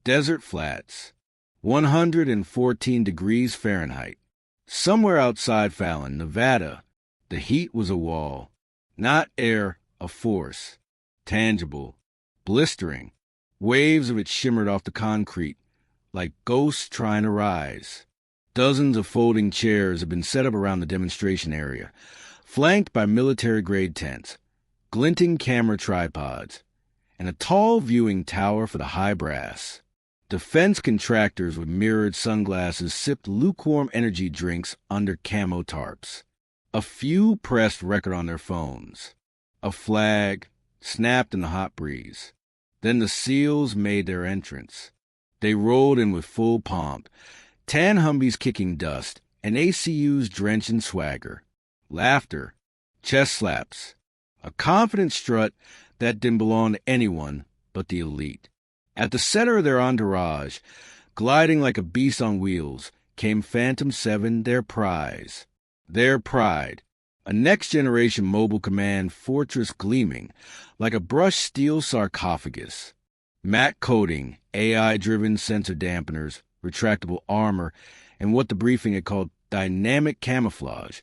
desert flats, 114 degrees Fahrenheit. Somewhere outside Fallon, Nevada, the heat was a wall. Not air, a force. Tangible, blistering. Waves of it shimmered off the concrete, like ghosts trying to rise. Dozens of folding chairs had been set up around the demonstration area, flanked by military-grade tents, glinting camera tripods, and a tall viewing tower for the high brass. Defense contractors with mirrored sunglasses sipped lukewarm energy drinks under camo tarps. A few pressed record on their phones. A flag snapped in the hot breeze. Then the SEALs made their entrance. They rolled in with full pomp, tan Humvees kicking dust, and ACUs drenched in swagger. Laughter, chest slaps, a confident strut that didn't belong to anyone but the elite. At the center of their entourage, gliding like a beast on wheels, came Phantom 7, their prize. Their pride, a next-generation mobile command fortress gleaming like a brushed steel sarcophagus. Matte coating, AI-driven sensor dampeners, retractable armor, and what the briefing had called dynamic camouflage,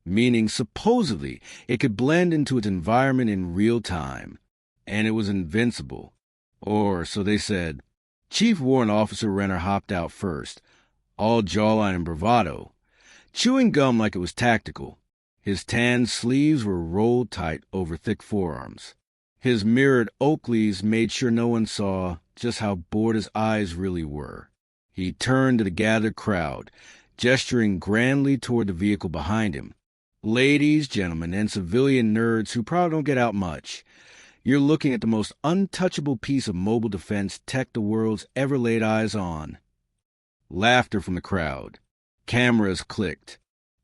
meaning supposedly it could blend into its environment in real time. And it was invincible. Or, so they said. Chief Warrant Officer Renner hopped out first, all jawline and bravado, chewing gum like it was tactical. His tan sleeves were rolled tight over thick forearms. His mirrored Oakleys made sure no one saw just how bored his eyes really were. He turned to the gathered crowd, gesturing grandly toward the vehicle behind him. Ladies, gentlemen, and civilian nerds who probably don't get out much, you're looking at the most untouchable piece of mobile defense tech the world's ever laid eyes on. Laughter from the crowd. Cameras clicked.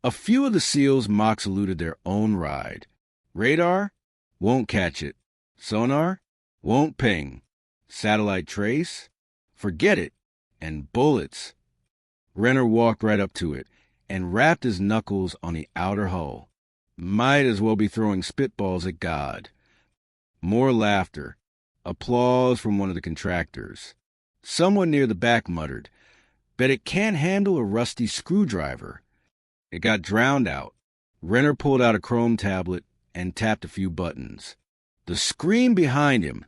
A few of the SEALs mock saluted their own ride. Radar? Won't catch it. Sonar? Won't ping. Satellite trace? Forget it. And bullets. Renner walked right up to it and rapped his knuckles on the outer hull. Might as well be throwing spitballs at God. More laughter. Applause from one of the contractors. Someone near the back muttered, "Bet it can't handle a rusty screwdriver." It got drowned out. Renner pulled out a chrome tablet and tapped a few buttons. The screen behind him,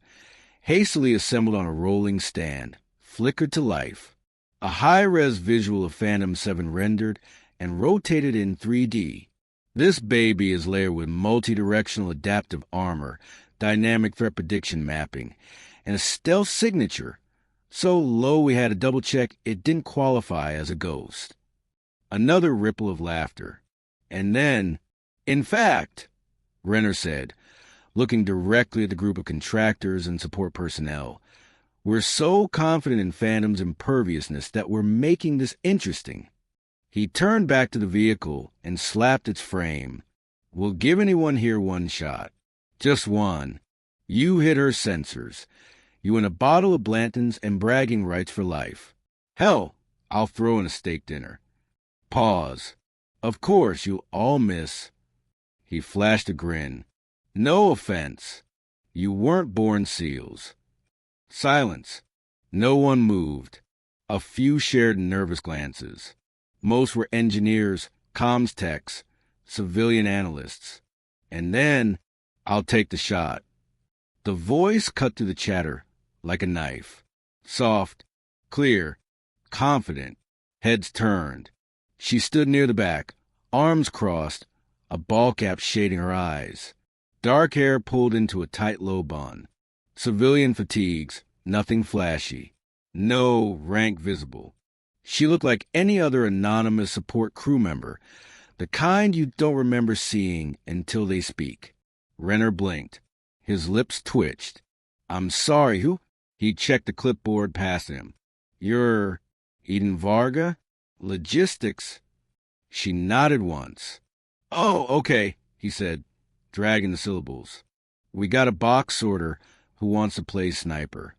hastily assembled on a rolling stand, flickered to life. A high-res visual of Phantom 7 rendered and rotated in 3D. This baby is layered with multi-directional adaptive armor, dynamic threat prediction mapping, and a stealth signature, so low we had to double-check it didn't qualify as a ghost. Another ripple of laughter. And then, "In fact," Renner said, looking directly at the group of contractors and support personnel, "we're so confident in Phantom's imperviousness that we're making this interesting." He turned back to the vehicle and slapped its frame. "We'll give anyone here one shot. Just one. You hit her sensors. You win a bottle of Blanton's and bragging rights for life. Hell, I'll throw in a steak dinner." Pause. "Of course, you'll all miss." He flashed a grin. "No offense. You weren't born SEALs." Silence. No one moved. A few shared nervous glances. Most were engineers, comms techs, civilian analysts. And then, "I'll take the shot." The voice cut through the chatter like a knife. Soft, clear, confident, heads turned. She stood near the back, arms crossed, a ball cap shading her eyes. Dark hair pulled into a tight low bun. Civilian fatigues, nothing flashy. No rank visible. She looked like any other anonymous support crew member, the kind you don't remember seeing until they speak. Renner blinked. His lips twitched. "I'm sorry, who?" He checked the clipboard past him. "You're Eden Varga? Logistics?" She nodded once. "Oh, okay," he said, dragging the syllables. "We got a box sorter who wants to play sniper."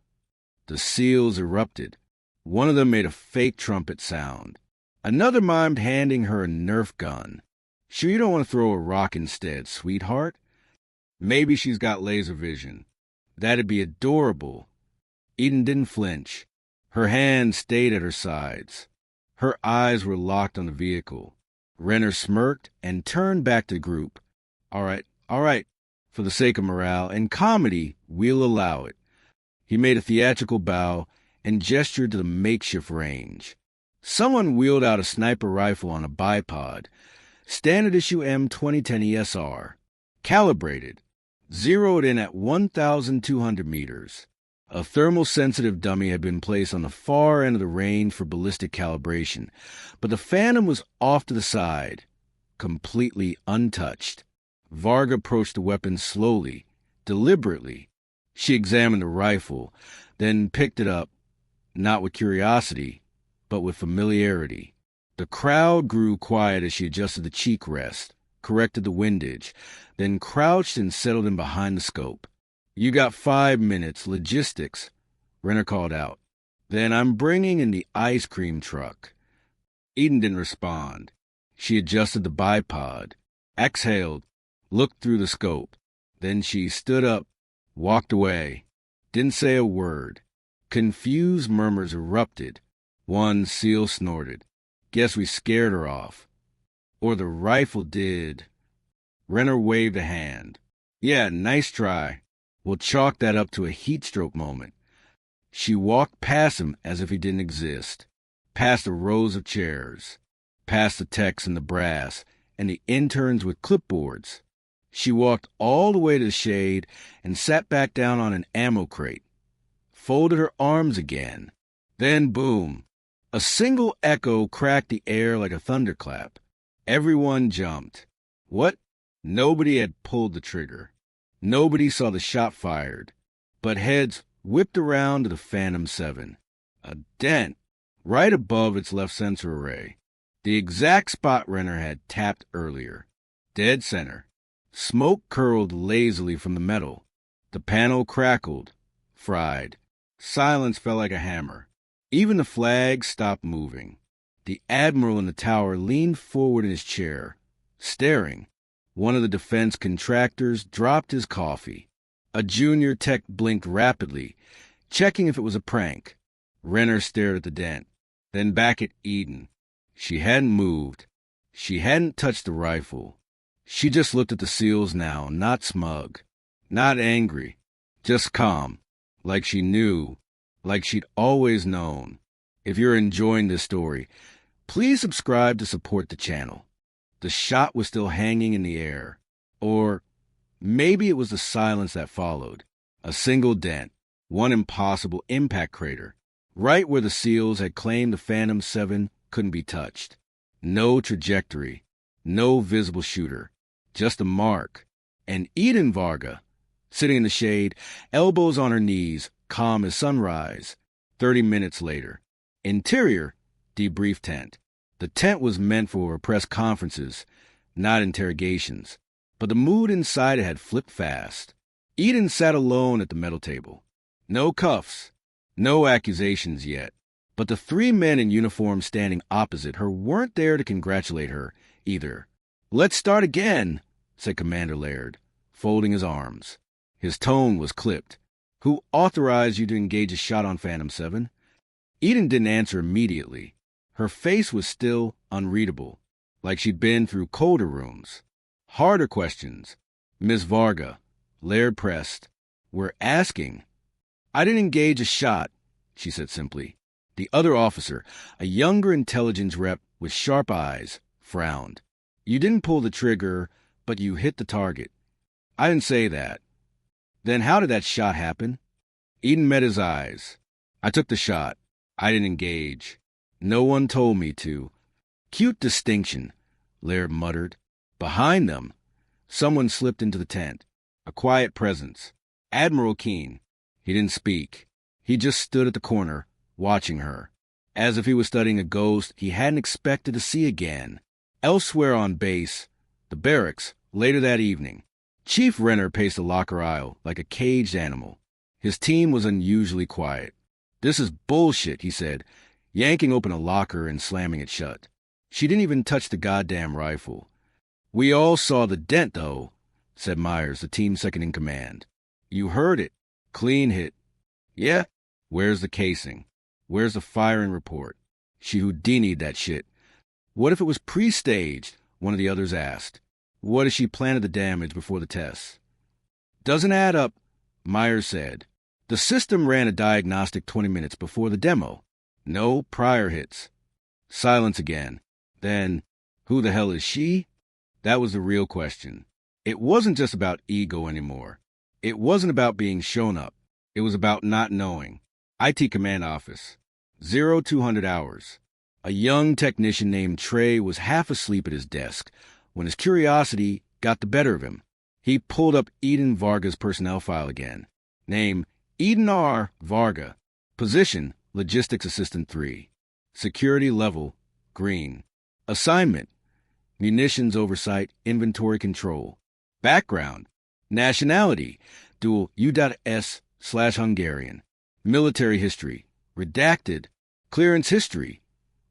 The SEALs erupted. One of them made a fake trumpet sound. Another mimed handing her a Nerf gun. "Sure you don't want to throw a rock instead, sweetheart?" "Maybe she's got laser vision." "That'd be adorable." Eden didn't flinch. Her hands stayed at her sides. Her eyes were locked on the vehicle. Renner smirked and turned back to the group. All right. For the sake of morale and comedy, we'll allow it. He made a theatrical bow and gestured to the makeshift range. Someone wheeled out a sniper rifle on a bipod, standard issue M2010 ESR, calibrated, zeroed in at 1,200 meters. A thermal-sensitive dummy had been placed on the far end of the range for ballistic calibration, but the Phantom was off to the side, completely untouched. Varga approached the weapon slowly, deliberately. She examined the rifle, then picked it up, not with curiosity, but with familiarity. The crowd grew quiet as she adjusted the cheek rest, corrected the windage, then crouched and settled in behind the scope. You got 5 minutes, logistics, Renner called out. Then I'm bringing in the ice cream truck. Eden didn't respond. She adjusted the bipod, exhaled, looked through the scope. Then she stood up, walked away, didn't say a word. Confused murmurs erupted. One SEAL snorted. Guess we scared her off. Or the rifle did. Renner waved a hand. Yeah, nice try. We'll chalk that up to a heat stroke moment. She walked past him as if he didn't exist, past the rows of chairs, past the techs and the brass, and the interns with clipboards. She walked all the way to the shade and sat back down on an ammo crate, folded her arms again. Then boom! A single echo cracked the air like a thunderclap. Everyone jumped. What? Nobody had pulled the trigger. Nobody saw the shot fired, but heads whipped around to the Phantom 7. A dent right above its left sensor array. The exact spot Renner had tapped earlier. Dead center. Smoke curled lazily from the metal. The panel crackled, fried. Silence fell like a hammer. Even the flag stopped moving. The admiral in the tower leaned forward in his chair, staring. One of the defense contractors dropped his coffee. A junior tech blinked rapidly, checking if it was a prank. Renner stared at the dent, then back at Eden. She hadn't moved. She hadn't touched the rifle. She just looked at the SEALs now, not smug, not angry, just calm, like she knew, like she'd always known. If you're enjoying this story, please subscribe to support the channel. The shot was still hanging in the air. Or maybe it was the silence that followed. A single dent, one impossible impact crater, right where the SEALs had claimed the Phantom 7 couldn't be touched. No trajectory, no visible shooter, just a mark. And Eden Varga, sitting in the shade, elbows on her knees, calm as sunrise. 30 minutes later. Interior, debrief tent. The tent was meant for press conferences, not interrogations, but the mood inside it had flipped fast. Eden sat alone at the metal table. No cuffs, no accusations yet, but the 3 men in uniform standing opposite her weren't there to congratulate her, either. Let's start again, said Commander Laird, folding his arms. His tone was clipped. Who authorized you to engage a shot on Phantom 7? Eden didn't answer immediately. Her face was still unreadable, like she'd been through colder rooms. Harder questions. Miss Varga, Laird pressed. We're asking. I didn't engage a shot, she said simply. The other officer, a younger intelligence rep with sharp eyes, frowned. You didn't pull the trigger, but you hit the target. I didn't say that. Then how did that shot happen? Eden met his eyes. I took the shot. I didn't engage. No one told me to. Cute distinction, Laird muttered. Behind them, someone slipped into the tent. A quiet presence. Admiral Keene. He didn't speak. He just stood at the corner, watching her, as if he was studying a ghost he hadn't expected to see again. Elsewhere on base, the barracks, later that evening, Chief Renner paced the locker aisle like a caged animal. His team was unusually quiet. This is bullshit, he said, yanking open a locker and slamming it shut. She didn't even touch the goddamn rifle. We all saw the dent, though, said Myers, the team second in command. You heard it. Clean hit. Yeah? Where's the casing? Where's the firing report? She Houdini'd that shit. What if it was pre-staged? One of the others asked. What if she planted the damage before the tests? Doesn't add up, Myers said. The system ran a diagnostic 20 minutes before the demo. No prior hits. Silence again. Then, who the hell is she? That was the real question. It wasn't just about ego anymore. It wasn't about being shown up. It was about not knowing. IT command office. 0200 hours. A young technician named Trey was half asleep at his desk when his curiosity got the better of him. He pulled up Eden Varga's personnel file again. Name, Eden R. Varga. Position, Logistics Assistant 3. Security level, green. Assignment, Munitions Oversight, Inventory Control. Background, nationality, dual U.S/Hungarian. Military history, redacted. Clearance history,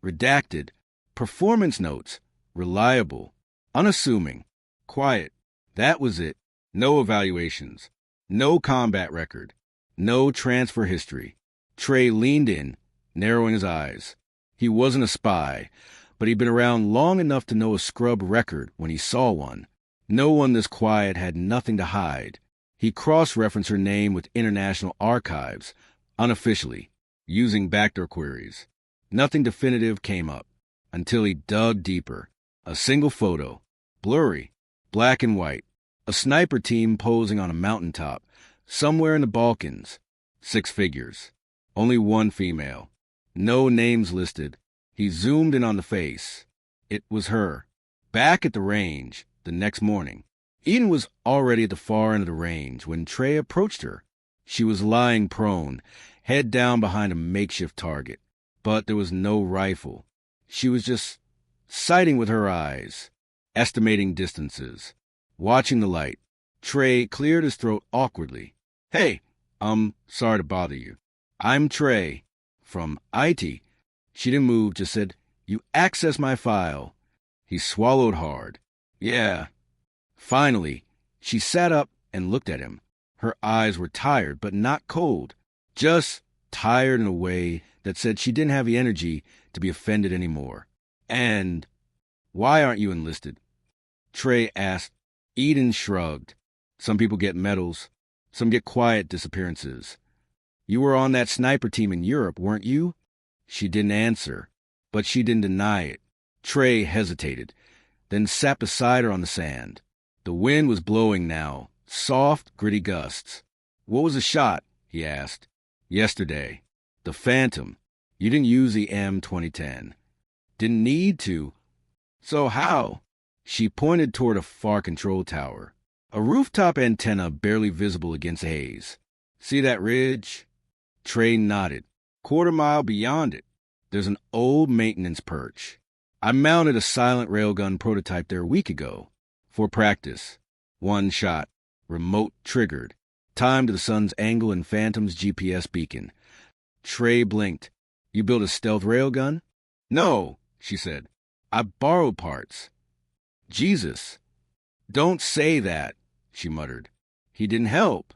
redacted. Performance notes, reliable. Unassuming, quiet. That was it. No evaluations. No combat record. No transfer history. Trey leaned in, narrowing his eyes. He wasn't a spy, but he'd been around long enough to know a scrub record when he saw one. No one this quiet had nothing to hide. He cross-referenced her name with International Archives, unofficially, using backdoor queries. Nothing definitive came up, until he dug deeper. A single photo, blurry, black and white. A sniper team posing on a mountaintop, somewhere in the Balkans. 6 figures. Only one female. No names listed. He zoomed in on the face. It was her. Back at the range, the next morning. Eden was already at the far end of the range when Trey approached her. She was lying prone, head down behind a makeshift target. But there was no rifle. She was just sighting with her eyes, estimating distances, watching the light. Trey cleared his throat awkwardly. Hey, sorry to bother you. I'm Trey, from IT. She didn't move, just said, You access my file. He swallowed hard. Yeah. Finally, she sat up and looked at him. Her eyes were tired, but not cold. Just tired in a way that said she didn't have the energy to be offended anymore. And why aren't you enlisted? Trey asked. Eden shrugged. Some people get medals. Some get quiet disappearances. You were on that sniper team in Europe, weren't you? She didn't answer, but she didn't deny it. Trey hesitated, then sat beside her on the sand. The wind was blowing now, soft, gritty gusts. What was the shot? He asked. Yesterday. The Phantom. You didn't use the M2010. Didn't need to. So how? She pointed toward a far control tower. A rooftop antenna barely visible against haze. See that ridge? Trey nodded. Quarter-mile beyond it, there's an old maintenance perch. I mounted a silent railgun prototype there a week ago. For practice. 1 shot. Remote triggered. Timed to the sun's angle and Phantom's GPS beacon. Trey blinked. You built a stealth railgun? No, she said. I borrowed parts. Jesus. Don't say that, she muttered. He didn't help.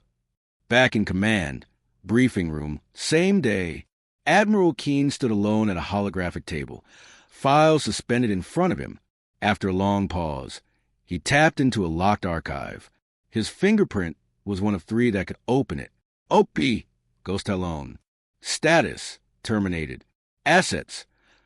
Back in command. Briefing room. Same day. Admiral Keene stood alone at a holographic table. Files suspended in front of him. After a long pause, he tapped into a locked archive. His fingerprint was one of 3 that could open it. OP. Ghost alone. Status. Terminated. Assets.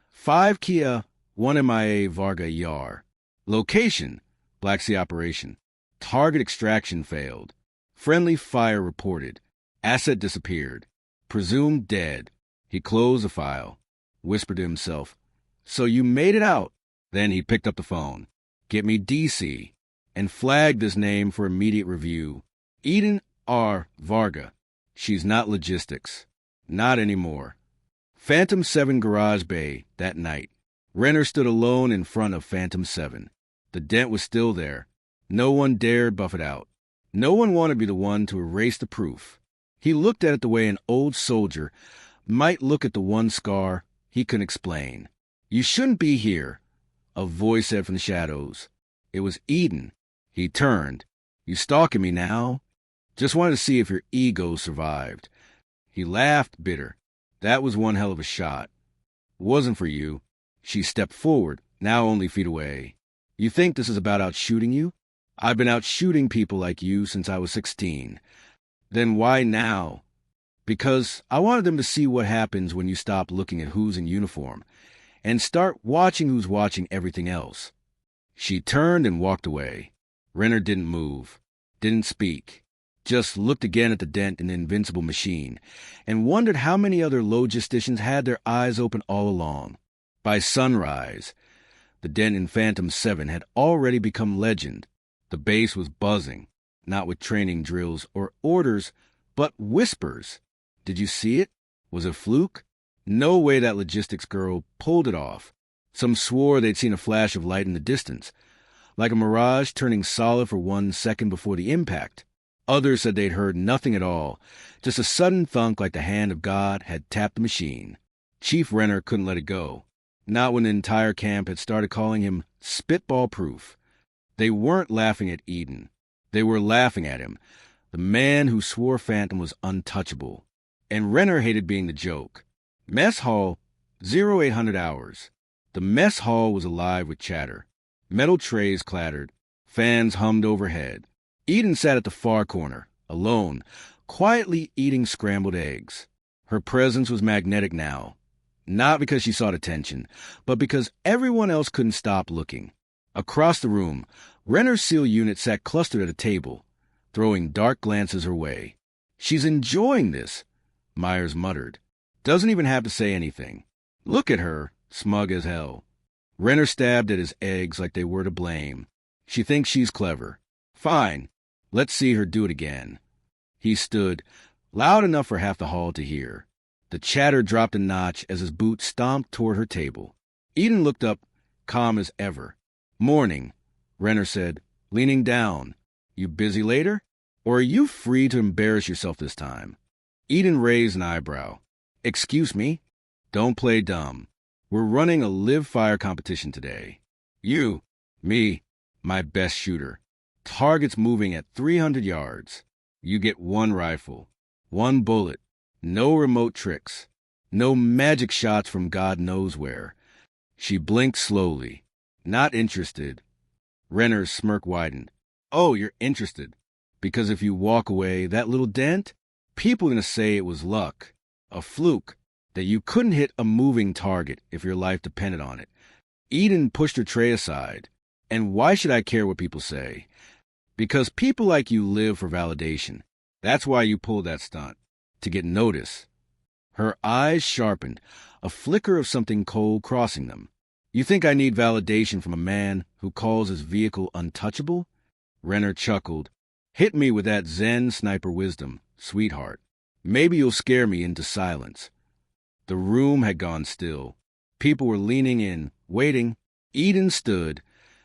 5 Kia, 1 MIA Varga Yar. Location. Black Sea operation. Target extraction failed. Friendly fire reported. Asset disappeared. Presumed dead. He closed the file. Whispered to himself, So you made it out. Then he picked up the phone. Get me DC. And flagged this name for immediate review. Eden R. Varga. She's not logistics. Not anymore. Phantom 7 garage bay that night. Renner stood alone in front of Phantom 7. The dent was still there. No one dared buff it out. No one wanted to be the one to erase the proof. He looked at it the way an old soldier might look at the one scar he couldn't explain. You shouldn't be here, a voice said from the shadows. It was Eden. He turned. You stalking me now? Just wanted to see if your ego survived. He laughed, bitter. That was one hell of a shot. Wasn't for you. She stepped forward, now only feet away. You think this is about outshooting you? I've been outshooting people like you since I was 16. Then why now? Because I wanted them to see what happens when you stop looking at who's in uniform and start watching who's watching everything else. She turned and walked away. Renner didn't move, didn't speak, just looked again at the dent in the invincible machine and wondered how many other logisticians had their eyes open all along. By sunrise, the dent in Phantom 7 had already become legend. The base was buzzing, not with training drills or orders, but whispers. Did you see it? Was it fluke? No way that logistics girl pulled it off. Some swore they'd seen a flash of light in the distance, like a mirage turning solid for 1 second before the impact. Others said they'd heard nothing at all, just a sudden thunk like the hand of God had tapped the machine. Chief Renner couldn't let it go, not when the entire camp had started calling him spitball-proof. They weren't laughing at Eden. They were laughing at him, the man who swore Phantom was untouchable. And Renner hated being the joke. Mess hall, 0800 hours. The mess hall was alive with chatter. Metal trays clattered. Fans hummed overhead. Eden sat at the far corner, alone, quietly eating scrambled eggs. Her presence was magnetic now. Not because she sought attention, but because everyone else couldn't stop looking. Across the room, Renner's SEAL unit sat clustered at a table, throwing dark glances her way. She's enjoying this, Myers muttered. Doesn't even have to say anything. Look at her, smug as hell. Renner stabbed at his eggs like they were to blame. She thinks she's clever. Fine. Let's see her do it again. He stood, loud enough for half the hall to hear. The chatter dropped a notch as his boot stomped toward her table. Eden looked up, calm as ever. Morning, Renner said, leaning down. You busy later? Or are you free to embarrass yourself this time? Eden raised an eyebrow. Excuse me? Don't play dumb. We're running a live fire competition today. You, me, my best shooter. Targets moving at 300 yards. You get 1 rifle, 1 bullet, no remote tricks, no magic shots from God knows where. She blinked slowly. Not interested. Renner's smirk widened. Oh, you're interested. Because if you walk away, that little dent, people are going to say it was luck, a fluke, that you couldn't hit a moving target if your life depended on it. Eden pushed her tray aside. And why should I care what people say? Because people like you live for validation. That's why you pulled that stunt. To get notice. Her eyes sharpened, a flicker of something cold crossing them. You think I need validation from a man who calls his vehicle untouchable? Renner chuckled. Hit me with that Zen sniper wisdom, sweetheart. Maybe you'll scare me into silence. The room had gone still. People were leaning in, waiting. Eden stood,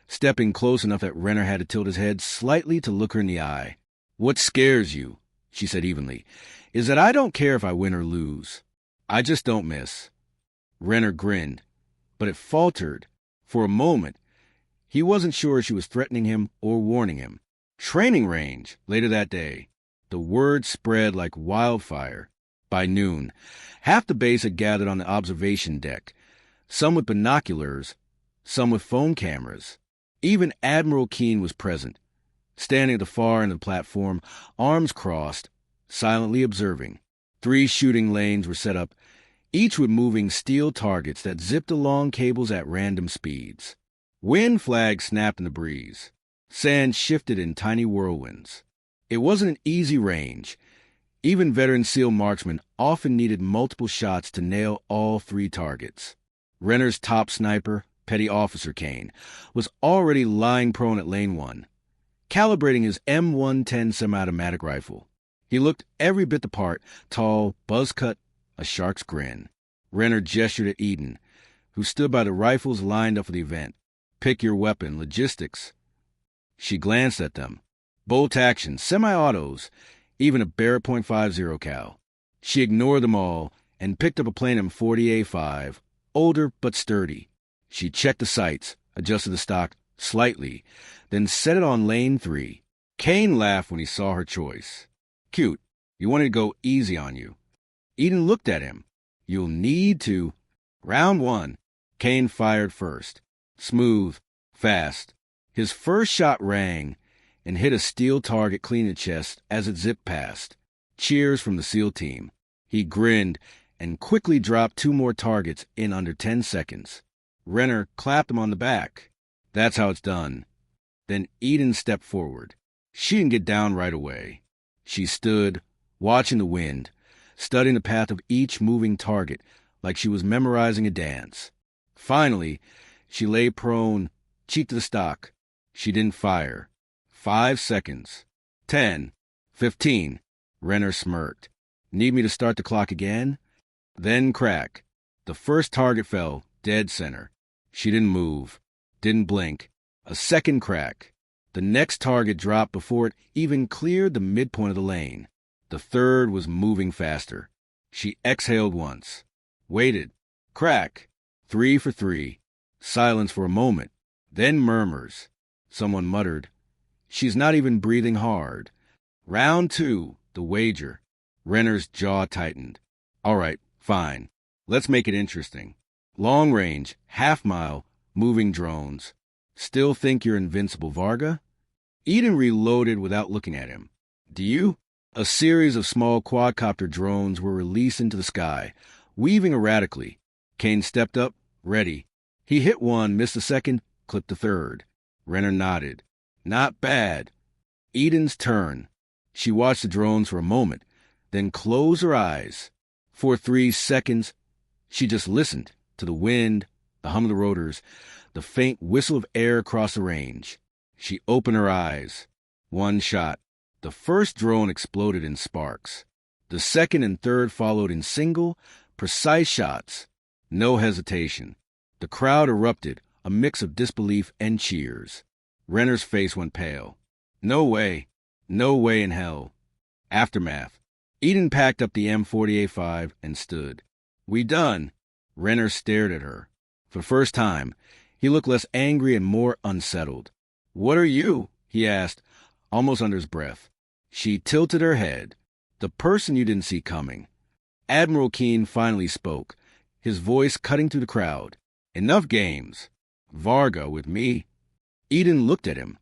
stepping close enough that Renner had to tilt his head slightly to look her in the eye. What scares you, she said evenly, is that I don't care if I win or lose. I just don't miss. Renner grinned, but it faltered. For a moment, he wasn't sure she was threatening him or warning him. Training range, later that day. The word spread like wildfire. By noon, half the base had gathered on the observation deck, some with binoculars, some with phone cameras. Even Admiral Keene was present, standing at the far end of the platform, arms crossed, silently observing. 3 shooting lanes were set up, each with moving steel targets that zipped along cables at random speeds. Wind flags snapped in the breeze. Sand shifted in tiny whirlwinds. It wasn't an easy range. Even veteran SEAL marksmen often needed multiple shots to nail all 3 targets. Renner's top sniper, Petty Officer Kane, was already lying prone at Lane 1, calibrating his M110 semi-automatic rifle. He looked every bit the part, tall, buzz-cut, a shark's grin. Renner gestured at Eden, who stood by the rifles lined up for the event. Pick your weapon, logistics. She glanced at them. Bolt action, semi-autos, even a Barrett .50 cal. She ignored them all and picked up a plain M40A5, older but sturdy. She checked the sights, adjusted the stock slightly, then set it on Lane 3. Kane laughed when he saw her choice. Cute. You wanted to go easy on you. Eden looked at him. You'll need to. Round 1. Kane fired first. Smooth. Fast. His first shot rang and hit a steel target clean in the chest as it zipped past. Cheers from the SEAL team. He grinned and quickly dropped 2 more targets in under 10 seconds. Renner clapped him on the back. That's how it's done. Then Eden stepped forward. She didn't get down right away. She stood, watching the wind, studying the path of each moving target like she was memorizing a dance. Finally, she lay prone, cheek to the stock. She didn't fire. 5 seconds. 10. 15. Renner smirked. Need me to start the clock again? Then crack. The first target fell, dead center. She didn't move. Didn't blink. A second crack. The next target dropped before it even cleared the midpoint of the lane. The third was moving faster. She exhaled once. Waited. Crack. 3 for 3. Silence for a moment. Then murmurs. Someone muttered. She's not even breathing hard. Round 2. The wager. Renner's jaw tightened. All right, fine. Let's make it interesting. Long range, half-mile, moving drones. Still think you're invincible, Varga? Eden reloaded without looking at him. Do you? A series of small quadcopter drones were released into the sky, weaving erratically. Kane stepped up, ready. He hit one, missed the second, clipped the third. Renner nodded. Not bad. Eden's turn. She watched the drones for a moment, then closed her eyes. For 3 seconds, she just listened to the wind, the hum of the rotors, the faint whistle of air across the range. She opened her eyes. 1 shot. The first drone exploded in sparks. The second and third followed in single, precise shots. No hesitation. The crowd erupted, a mix of disbelief and cheers. Renner's face went pale. No way. No way in hell. Aftermath. Eden packed up the M40A5 and stood. We done. Renner stared at her. For the first time, he looked less angry and more unsettled. What are you? He asked, almost under his breath. She tilted her head. The person you didn't see coming. Admiral Keene finally spoke, his voice cutting through the crowd. Enough games. Varga with me. Eden looked at him,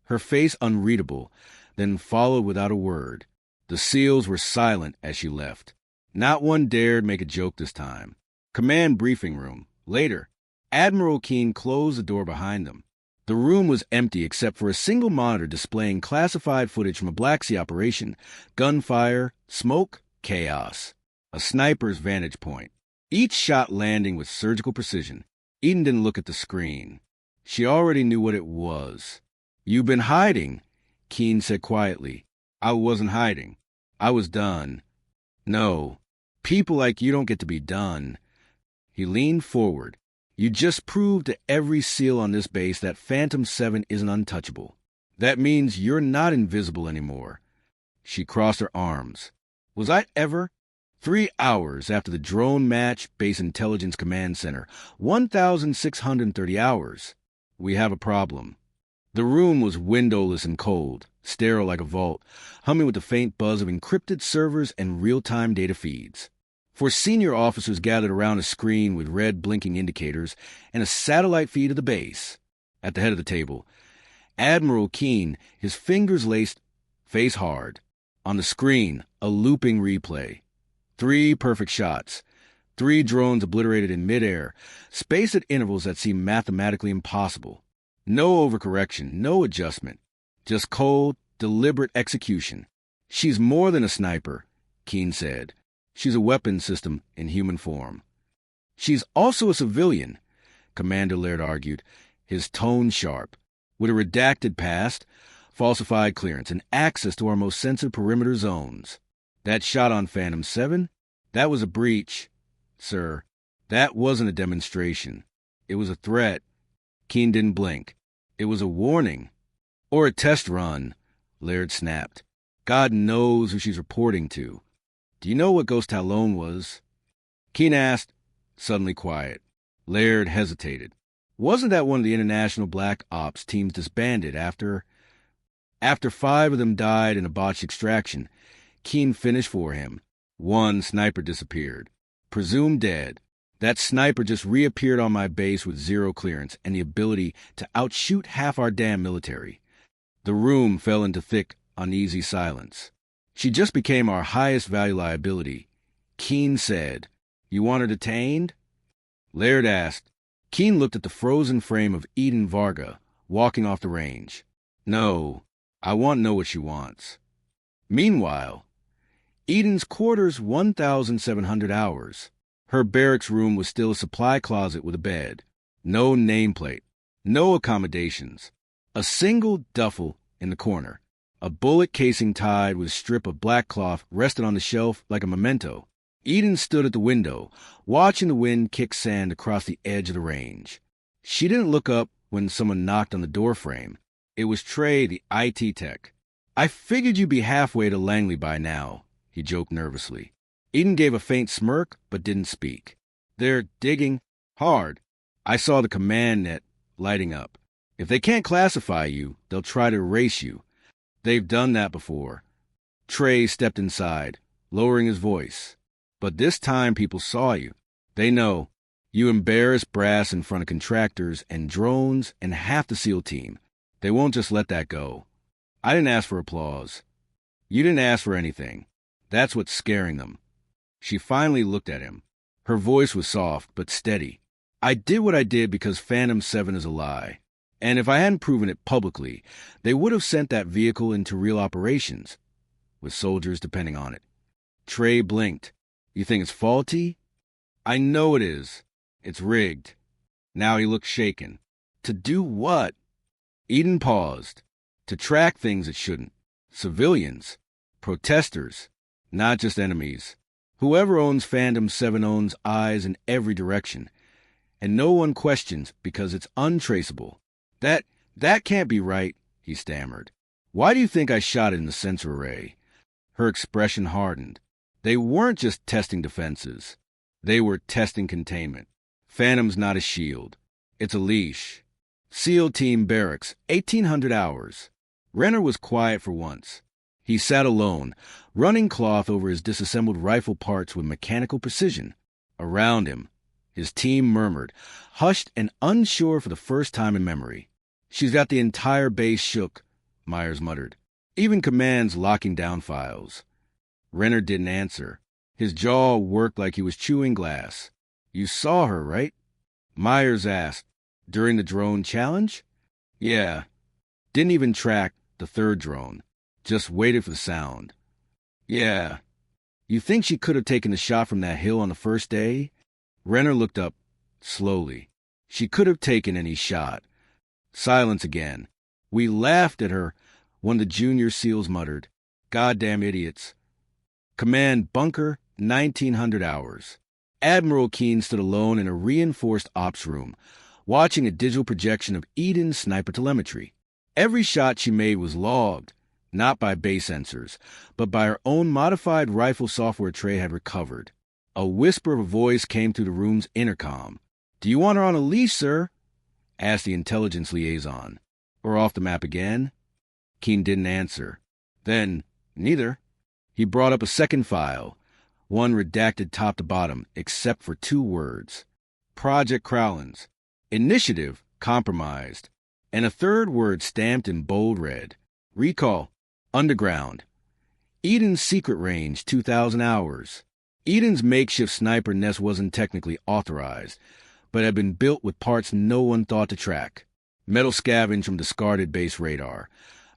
her face unreadable, then followed without a word. The SEALs were silent as she left. Not one dared make a joke this time. Command briefing room. Later. Admiral Keene closed the door behind them. The room was empty except for a single monitor displaying classified footage from a Black Sea operation. Gunfire, smoke, chaos. A sniper's vantage point. Each shot landing with surgical precision. Eden didn't look at the screen. She already knew what it was. You've been hiding, Keene said quietly. I wasn't hiding. I was done. No, people like you don't get to be done. He leaned forward. You just proved to every SEAL on this base that Phantom 7 isn't untouchable. That means you're not invisible anymore. She crossed her arms. Was I ever? 3 hours after the drone match, Base Intelligence Command Center. 1,630 hours. We have a problem. The room was windowless and cold, sterile like a vault, humming with the faint buzz of encrypted servers and real-time data feeds. 4 senior officers gathered around a screen with red blinking indicators and a satellite feed of the base. At the head of the table, Admiral Keene, his fingers laced, face hard. On the screen, a looping replay. 3 perfect shots. 3 drones obliterated in midair, spaced at intervals that seemed mathematically impossible. No overcorrection, no adjustment. Just cold, deliberate execution. She's more than a sniper, Keene said. She's a weapons system in human form. She's also a civilian, Commander Laird argued, his tone sharp. With a redacted past, falsified clearance, and access to our most sensitive perimeter zones. That shot on Phantom 7? That was a breach. Sir, that wasn't a demonstration. It was a threat. Keene didn't blink. It was a warning. Or a test run, Laird snapped. God knows who she's reporting to. Do you know what Ghost Talon was? Keene asked, suddenly quiet. Laird hesitated. Wasn't that one of the international black ops teams disbanded after 5 of them died in a botched extraction? Keene finished for him. 1 sniper disappeared. Presumed dead. That sniper just reappeared on my base with zero clearance and the ability to outshoot half our damn military. The room fell into thick, uneasy silence. She just became our highest value liability. Keen said, "You want her detained?" Laird asked. Keen looked at the frozen frame of Eden Varga, walking off the range. "No, I want to know what she wants." Meanwhile, Eden's quarters 1,700 hours. Her barracks room was still a supply closet with a bed. No nameplate. No accommodations. A single duffel in the corner. A bullet casing tied with a strip of black cloth rested on the shelf like a memento. Eden stood at the window, watching the wind kick sand across the edge of the range. She didn't look up when someone knocked on the doorframe. It was Trey, the IT tech. "I figured you'd be halfway to Langley by now," he joked nervously. Eden gave a faint smirk, but didn't speak. "They're digging hard. I saw the command net lighting up. If they can't classify you, they'll try to erase you. They've done that before." Trey stepped inside, lowering his voice. "But this time people saw you. They know. You embarrassed brass in front of contractors and drones and half the SEAL team. They won't just let that go. I didn't ask for applause. You didn't ask for anything. That's what's scaring them." She finally looked at him. Her voice was soft but steady. "I did what I did because Phantom 7 is a lie. And if I hadn't proven it publicly, they would have sent that vehicle into real operations, with soldiers depending on it." Trey blinked. "You think it's faulty?" "I know it is. It's rigged." Now he looked shaken. "To do what?" Eden paused. "To track things it shouldn't. Civilians. Protesters. Not just enemies. Whoever owns Phantom 7 owns eyes in every direction. And no one questions because it's untraceable. That can't be right," he stammered. "Why do you think I shot it in the sensor array?" Her expression hardened. "They weren't just testing defenses. They were testing containment. Phantom's not a shield. It's a leash. SEAL Team Barracks, 1,800 hours. Renner was quiet for once. He sat alone, running cloth over his disassembled rifle parts with mechanical precision. Around him, his team murmured, hushed and unsure for the first time in memory. "She's got the entire base shook," Myers muttered. "Even command's locking down files." Renner didn't answer. His jaw worked like he was chewing glass. "You saw her, right?" Myers asked. "During the drone challenge?" "Yeah. Didn't even track the third drone. Just waited for the sound." "Yeah. You think she could have taken the shot from that hill on the first day?" Renner looked up slowly. "She could have taken any shot." Silence again. "We laughed at her," one of the junior SEALs muttered. "Goddamn idiots." Command bunker, 1,900 hours. Admiral Keen stood alone in a reinforced ops room, watching a digital projection of Eden's sniper telemetry. Every shot she made was logged, not by base sensors, but by her own modified rifle software Trey had recovered. A whisper of a voice came through the room's intercom. "Do you want her on a leash, sir?" asked the intelligence liaison. "Or off the map again?" Keen didn't answer. Then, neither. He brought up a second file, one redacted top to bottom, except for 2 words. Project Crowlands. Initiative compromised. And a third word stamped in bold red. Recall. Underground. Eden's secret range, 2,000 hours. Eden's makeshift sniper nest wasn't technically authorized, but had been built with parts no one thought to track. Metal scavenged from discarded base radar.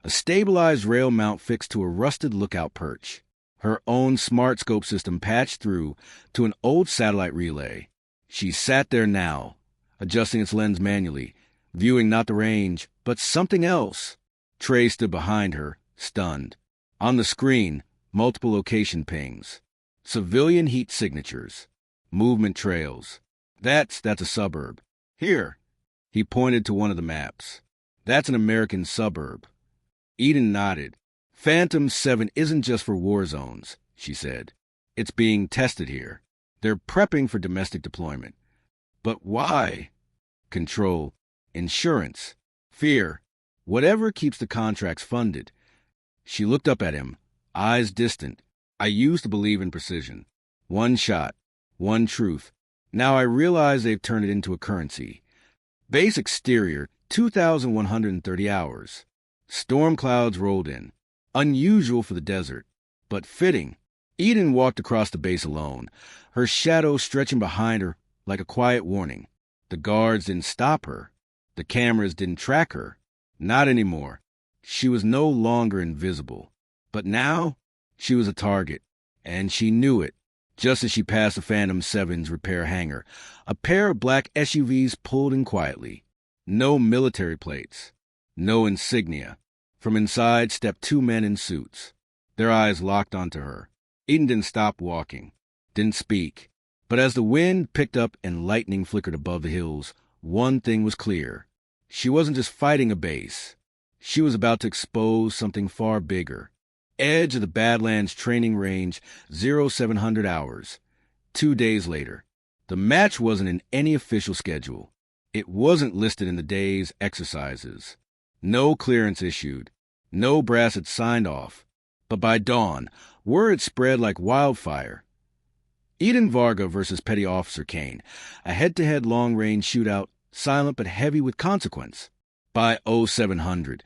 A stabilized rail mount fixed to a rusted lookout perch. Her own smart scope system patched through to an old satellite relay. She sat there now, adjusting its lens manually, viewing not the range, but something else. Trey stood behind her, stunned. On the screen, multiple location pings. Civilian heat signatures. Movement trails. That's a suburb. Here. He pointed to one of the maps. That's an American suburb. Eden nodded. Phantom 7 isn't just for war zones, she said. It's being tested here. They're prepping for domestic deployment. But why? Control. Insurance. Fear. Whatever keeps the contracts funded. She looked up at him, eyes distant. "I used to believe in precision. One shot. One truth. Now I realize they've turned it into a currency. Base exterior, 2,130 hours. Storm clouds rolled in. Unusual for the desert, but fitting. Eden walked across the base alone, her shadow stretching behind her like a quiet warning. The guards didn't stop her. The cameras didn't track her. Not anymore. She was no longer invisible. But now, she was a target, and she knew it. Just as she passed the Phantom 7's repair hangar, a pair of black SUVs pulled in quietly. No military plates. No insignia. From inside stepped two men in suits. Their eyes locked onto her. Eden didn't stop walking, didn't speak. But as the wind picked up and lightning flickered above the hills, one thing was clear. She wasn't just fighting a base. She was about to expose something far bigger. Edge of the Badlands training range, 0700 hours. 2 days later. The match wasn't in any official schedule. It wasn't listed in the day's exercises. No clearance issued. No brass had signed off. But by dawn, word spread like wildfire. Eden Varga versus Petty Officer Kane, a head-to-head long-range shootout, silent but heavy with consequence. By 0700,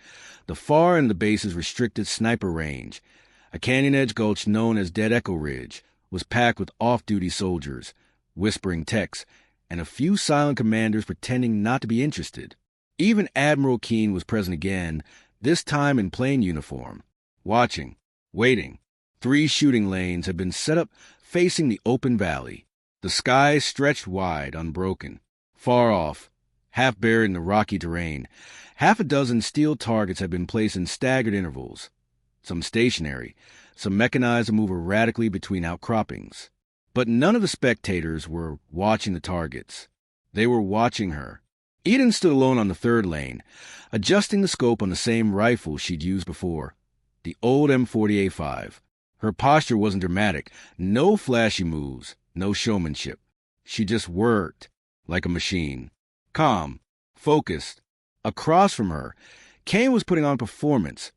the far end of the base's restricted sniper range, a canyon-edge gulch known as Dead Echo Ridge, was packed with off-duty soldiers, whispering texts, and a few silent commanders pretending not to be interested. Even Admiral Keene was present again, this time in plain uniform, watching, waiting. 3 shooting lanes had been set up facing the open valley. The sky stretched wide, unbroken. Far off, half buried in the rocky terrain, half a dozen steel targets had been placed in staggered intervals. Some stationary, some mechanized to move erratically between outcroppings. But none of the spectators were watching the targets. They were watching her. Eden stood alone on the third lane, adjusting the scope on the same rifle she'd used before, the old M40A5. Her posture wasn't dramatic, no flashy moves, no showmanship. She just worked like a machine. Calm, focused. Across from her, Kane was putting on performance,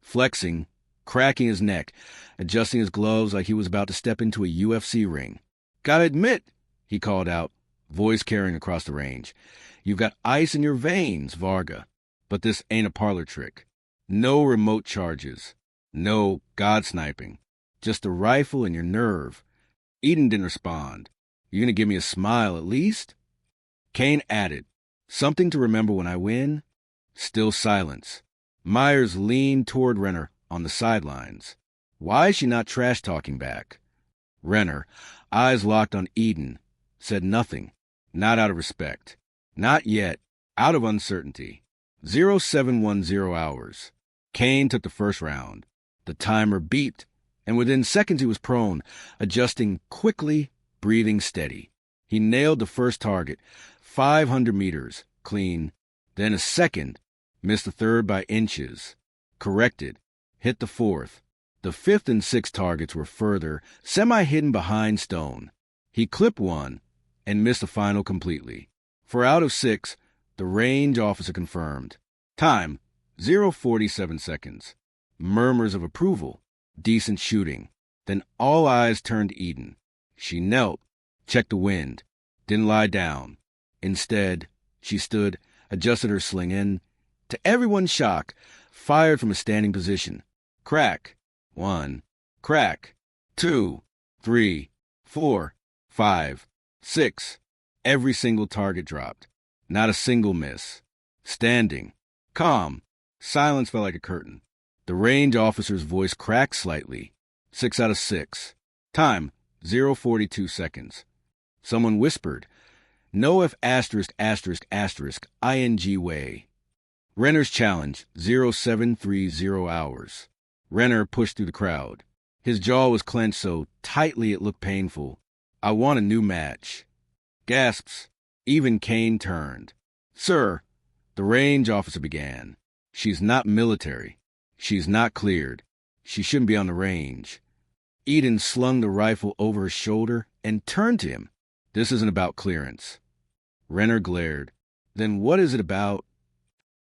flexing, cracking his neck, adjusting his gloves like he was about to step into a UFC ring. "Gotta admit," he called out, voice carrying across the range, "you've got ice in your veins, Varga. But this ain't a parlor trick. No remote charges. No god sniping. Just a rifle and your nerve." Eden didn't respond. "You gonna give me a smile at least?" Kane added, "Something to remember when I win?" Still silence. Myers leaned toward Renner on the sidelines. Why is she not trash-talking back? Renner, eyes locked on Eden, said nothing. Not out of respect. Not yet. Out of uncertainty. 0710 hours. Kane took the first round. The timer beeped, and within seconds he was prone, adjusting quickly, breathing steady. He nailed the first target, 500 meters, clean. Then a second, missed the third by inches. Corrected, hit the fourth. The fifth and sixth targets were further, semi-hidden behind stone. He clipped one and missed the final completely. 4 out of 6, the range officer confirmed. Time, 0:47 seconds. Murmurs of approval. Decent shooting. Then all eyes turned to Eden. She knelt, checked the wind, didn't lie down. Instead, she stood, adjusted her sling and, to everyone's shock, fired from a standing position. Crack. 1. Crack. 2. 3. 4. 5. 6. Every single target dropped. Not a single miss. Standing. Calm. Silence fell like a curtain. The range officer's voice cracked slightly. 6 out of 6. Time, 0:42 seconds. Someone whispered, "No F asterisk asterisk asterisk ing way." Renner's challenge, 0730 hours. Renner pushed through the crowd. His jaw was clenched so tightly it looked painful. "I want a new match." Gasps. Even Kane turned. "Sir," the range officer began. "She's not military. She's not cleared. She shouldn't be on the range." Eden slung the rifle over her shoulder and turned to him. "This isn't about clearance." Renner glared. "Then what is it about?"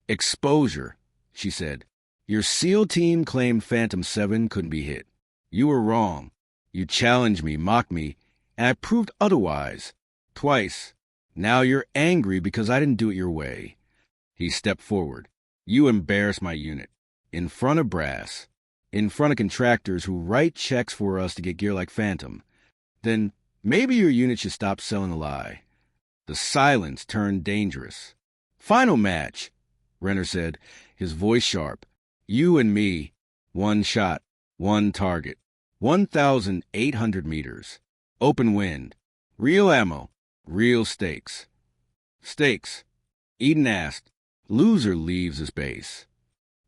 "Exposure," she said. "Your SEAL team claimed Phantom 7 couldn't be hit. You were wrong. You challenged me, mocked me, and I proved otherwise. Twice. Now you're angry because I didn't do it your way. He stepped forward. You embarrassed my unit. In front of brass. In front of contractors who write checks for us to get gear like Phantom. Then maybe your unit should stop selling a lie. The silence turned dangerous. Final match, Renner said, his voice sharp. You and me. One shot. One target. 1,800 meters. Open wind. Real ammo. Real stakes. Stakes. Eden asked. Loser leaves his base.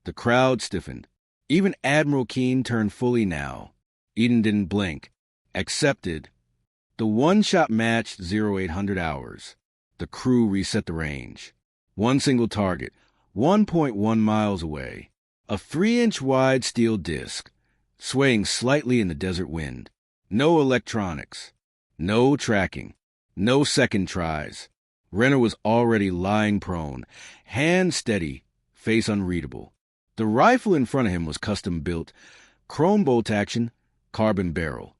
The crowd stiffened. Even Admiral Keene turned fully now. Eden didn't blink. Accepted. The one-shot matched 0800 hours. The crew reset the range. One single target, 1.1 miles away. A 3-inch wide steel disc, swaying slightly in the desert wind. No electronics. No tracking. No second tries. Renner was already lying prone, hand steady, face unreadable. The rifle in front of him was custom-built, chrome bolt action, carbon barrel.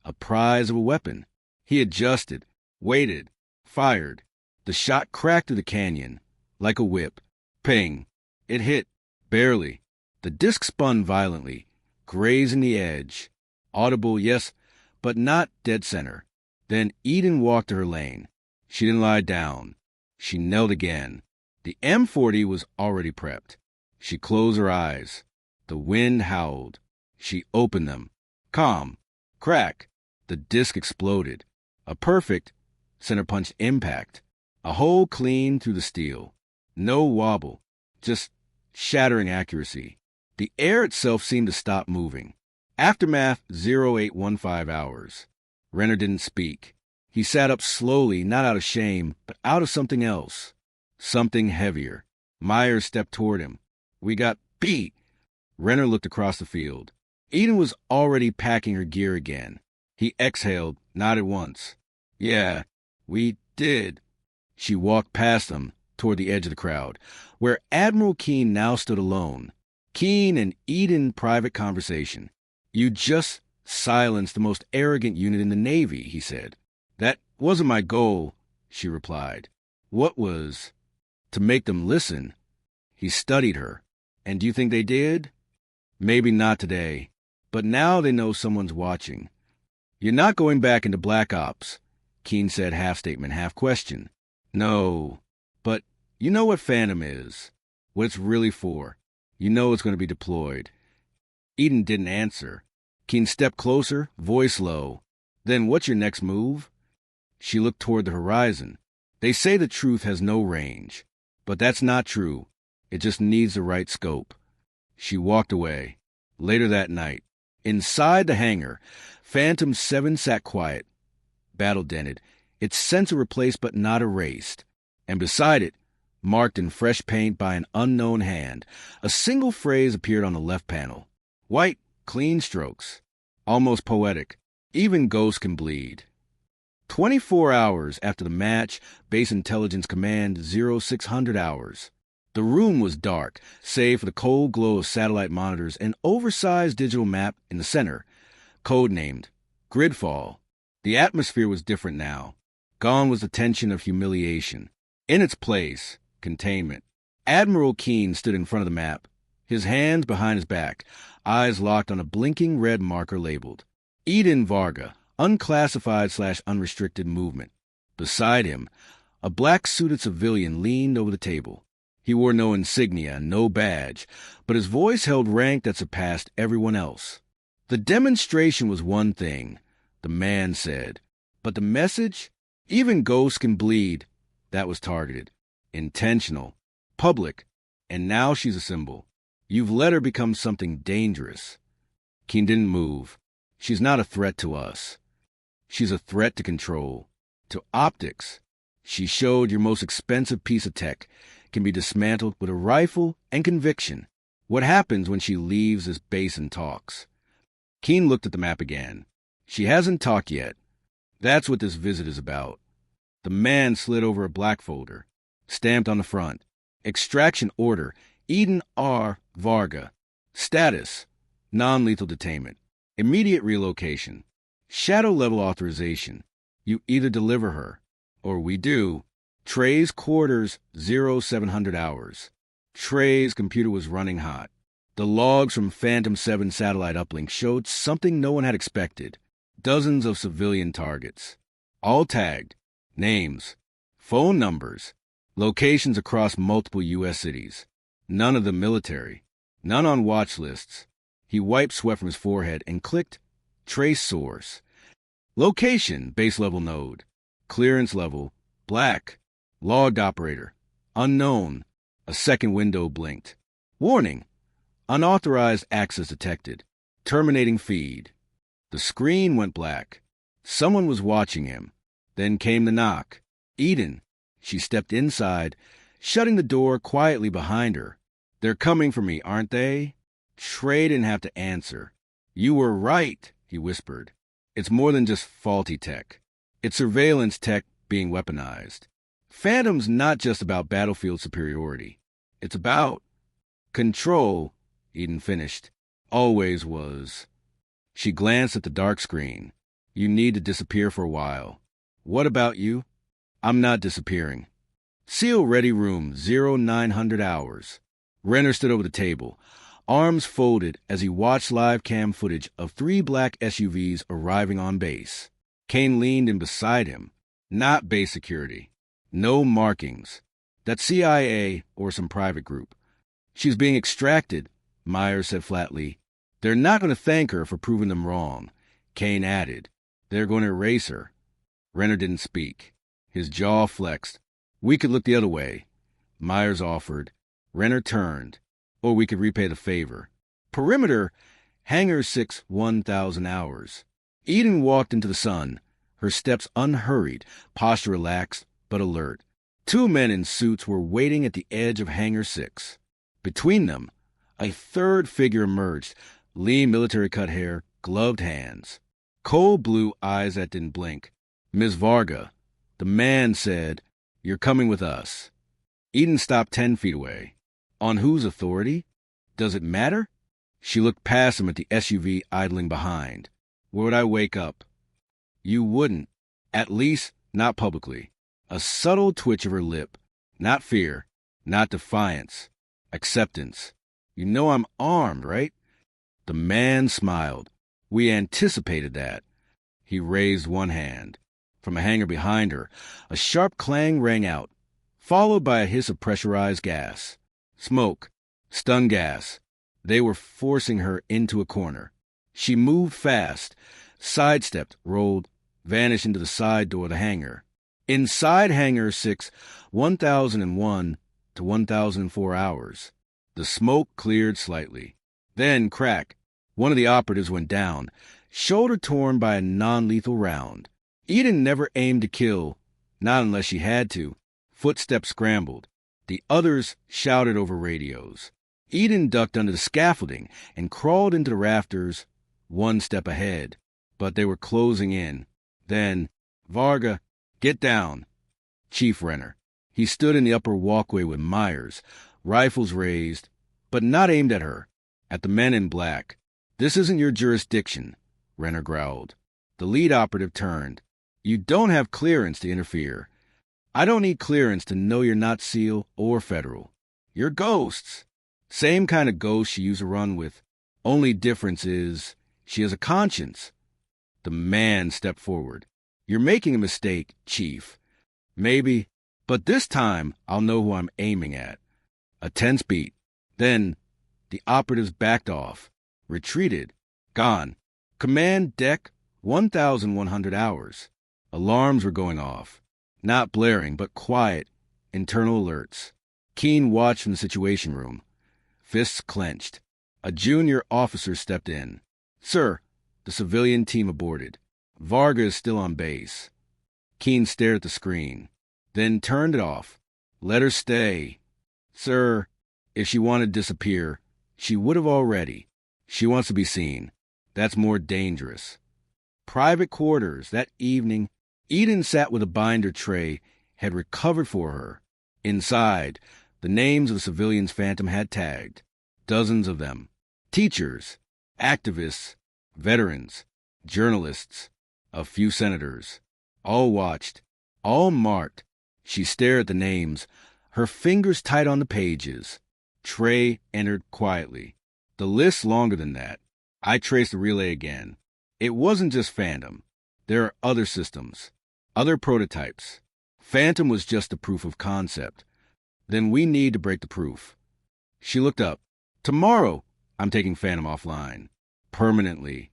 A prize of a weapon. He adjusted, waited, fired. The shot cracked through the canyon, like a whip. Ping. It hit, barely. The disc spun violently, grazing the edge. Audible, yes, but not dead center. Then Eden walked to her lane. She didn't lie down. She knelt again. The M40 was already prepped. She closed her eyes. The wind howled. She opened them. Calm. Crack. The disc exploded. A perfect, center-punched impact. A hole clean through the steel. No wobble. Just shattering accuracy. The air itself seemed to stop moving. Aftermath 0815 hours. Renner didn't speak. He sat up slowly, not out of shame, but out of something else. Something heavier. Myers stepped toward him. We got beat. Renner looked across the field. Eden was already packing her gear again. He exhaled, nodded once. Yeah, we did. She walked past them, toward the edge of the crowd, where Admiral Keene now stood alone. Keene and Eden private conversation. You just silenced the most arrogant unit in the Navy, he said. That wasn't my goal, she replied. What was? To make them listen. He studied her. And do you think they did? Maybe not today. But now they know someone's watching. You're not going back into Black Ops, Keene said, half statement, half question. No, but you know what Phantom is, what it's really for. You know it's going to be deployed. Eden didn't answer. Keene stepped closer, voice low. Then what's your next move? She looked toward the horizon. They say the truth has no range, but that's not true. It just needs the right scope. She walked away. Later that night, inside the hangar, Phantom 7 sat quiet, battle-dented, its sensor replaced but not erased. And beside it, marked in fresh paint by an unknown hand, a single phrase appeared on the left panel. White, clean strokes. Almost poetic. Even ghosts can bleed. 24 hours after the match, Base Intelligence Command 0600 hours. The room was dark, save for the cold glow of satellite monitors and oversized digital map in the center, codenamed Gridfall. The atmosphere was different now. Gone was the tension of humiliation. In its place, containment. Admiral Keene stood in front of the map, his hands behind his back, eyes locked on a blinking red marker labeled Eden Varga, unclassified/unrestricted movement. Beside him, a black-suited civilian leaned over the table. He wore no insignia, no badge, but his voice held rank that surpassed everyone else. The demonstration was one thing, the man said, but the message, even ghosts can bleed, that was targeted, intentional, public, and now she's a symbol. You've let her become something dangerous. Keene didn't move. She's not a threat to us. She's a threat to control, to optics. She showed your most expensive piece of tech can be dismantled with a rifle and conviction. What happens when she leaves this base and talks? Keene looked at the map again. She hasn't talked yet. That's what this visit is about. The man slid over a black folder, stamped on the front. Extraction order, Eden R. Varga. Status, non-lethal detainment. Immediate relocation. Shadow level authorization. You either deliver her, or we do. Trey's quarters 0700 hours. Trey's computer was running hot. The logs from Phantom 7 satellite uplink showed something no one had expected. Dozens of civilian targets. All tagged. Names. Phone numbers. Locations across multiple U.S. cities. None of them military. None on watch lists. He wiped sweat from his forehead and clicked Trace Source. Location, base level node. Clearance level, black. Logged operator, unknown. A second window blinked. Warning, unauthorized access detected. Terminating feed. The screen went black. Someone was watching him. Then came the knock. Eden. She stepped inside, shutting the door quietly behind her. They're coming for me, aren't they? Trey didn't have to answer. You were right, he whispered. It's more than just faulty tech. It's surveillance tech being weaponized. Phantom's not just about battlefield superiority. It's about control, Eden finished. Always was. She glanced at the dark screen. You need to disappear for a while. What about you? I'm not disappearing. Seal ready room 0900 hours. Renner stood over the table, arms folded as he watched live cam footage of 3 black SUVs arriving on base. Kane leaned in beside him. Not base security. No markings. That's CIA or some private group. She's being extracted, Myers said flatly. They're not going to thank her for proving them wrong. Kane added. They're going to erase her. Renner didn't speak. His jaw flexed. We could look the other way. Myers offered. Renner turned. Or we could repay the favor. Perimeter, Hangar 6, 1,000 hours. Eden walked into the sun, her steps unhurried, posture relaxed but alert. 2 men in suits were waiting at the edge of Hangar 6. Between them, a third figure emerged, lean military-cut hair, gloved hands. Cold blue eyes that didn't blink. Ms. Varga. The man said, You're coming with us. Eden stopped 10 feet away. On whose authority? Does it matter? She looked past him at the SUV idling behind. Where would I wake up? You wouldn't. At least, not publicly. A subtle twitch of her lip. Not fear. Not defiance. Acceptance. You know I'm armed, right? The man smiled. We anticipated that. He raised one hand. From a hangar behind her, a sharp clang rang out, followed by a hiss of pressurized gas. Smoke. Stun gas. They were forcing her into a corner. She moved fast, sidestepped, rolled, vanished into the side door of the hangar. Inside Hangar 6, 1001 to 1004 hours. The smoke cleared slightly. Then, crack. One of the operatives went down, shoulder torn by a non-lethal round. Eden never aimed to kill, not unless she had to. Footsteps scrambled. The others shouted over radios. Eden ducked under the scaffolding and crawled into the rafters, 1 step ahead. But they were closing in. Then, Varga, get down. Chief Renner. He stood in the upper walkway with Myers, rifles raised, but not aimed at her, at the men in black. This isn't your jurisdiction, Renner growled. The lead operative turned. You don't have clearance to interfere. I don't need clearance to know you're not SEAL or Federal. You're ghosts. Same kind of ghost she used to run with. Only difference is she has a conscience. The man stepped forward. You're making a mistake, Chief. Maybe, but this time I'll know who I'm aiming at. A tense beat. Then the operatives backed off, retreated, gone. Command deck 1,100 hours. Alarms were going off. Not blaring, but quiet, internal alerts. Keen watched from the Situation Room. Fists clenched. A junior officer stepped in. Sir, the civilian team aborted. Varga is still on base. Keen stared at the screen, then turned it off. Let her stay. Sir, if she wanted to disappear, she would have already. She wants to be seen. That's more dangerous. Private quarters. That evening, Eden sat with a binder Trey had recovered for her. Inside, the names of the civilians Phantom had tagged. Dozens of them. Teachers, activists, veterans, journalists, a few senators. All watched, all marked. She stared at the names, her fingers tight on the pages. Trey entered quietly. The list's longer than that. I traced the relay again. It wasn't just Phantom. There are other systems, other prototypes. Phantom was just the proof of concept. Then we need to break the proof. She looked up. Tomorrow, I'm taking Phantom offline. Permanently.